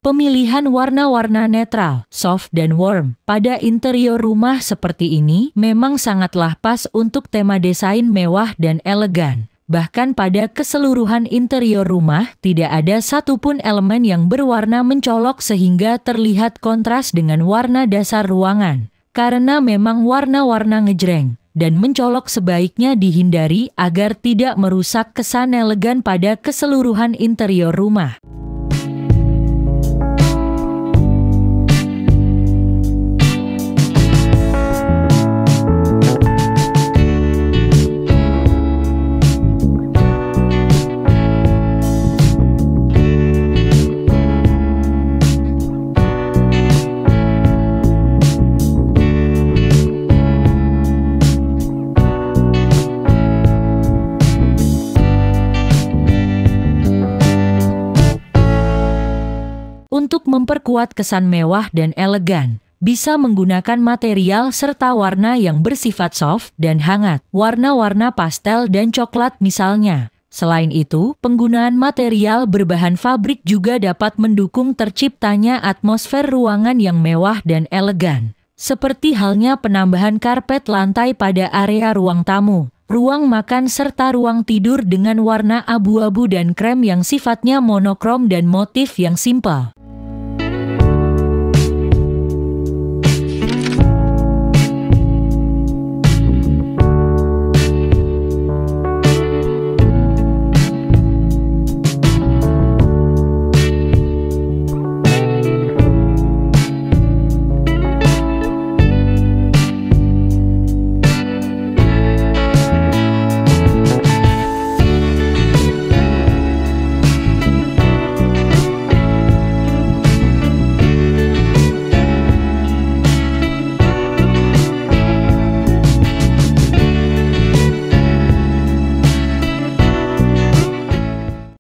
Pemilihan warna-warna netral, soft dan warm pada interior rumah seperti ini memang sangatlah pas untuk tema desain mewah dan elegan. Bahkan pada keseluruhan interior rumah, tidak ada satupun elemen yang berwarna mencolok sehingga terlihat kontras dengan warna dasar ruangan. Karena memang warna-warna ngejreng dan mencolok sebaiknya dihindari agar tidak merusak kesan elegan pada keseluruhan interior rumah. Untuk memperkuat kesan mewah dan elegan, bisa menggunakan material serta warna yang bersifat soft dan hangat, warna-warna pastel dan coklat misalnya. Selain itu, penggunaan material berbahan fabrik juga dapat mendukung terciptanya atmosfer ruangan yang mewah dan elegan. Seperti halnya penambahan karpet lantai pada area ruang tamu, ruang makan serta ruang tidur dengan warna abu-abu dan krem yang sifatnya monokrom dan motif yang simpel.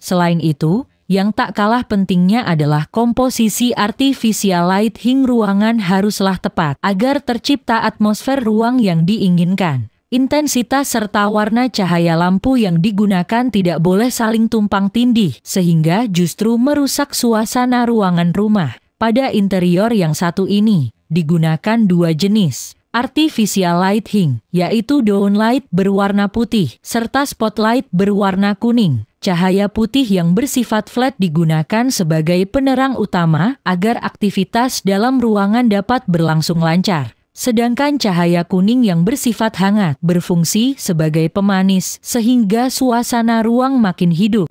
Selain itu, yang tak kalah pentingnya adalah komposisi artificial lighting ruangan haruslah tepat agar tercipta atmosfer ruang yang diinginkan. Intensitas serta warna cahaya lampu yang digunakan tidak boleh saling tumpang tindih sehingga justru merusak suasana ruangan rumah. Pada interior yang satu ini, digunakan dua jenis artificial lighting, yaitu downlight berwarna putih serta spotlight berwarna kuning. Cahaya putih yang bersifat flat digunakan sebagai penerang utama agar aktivitas dalam ruangan dapat berlangsung lancar. Sedangkan cahaya kuning yang bersifat hangat berfungsi sebagai pemanis sehingga suasana ruang makin hidup.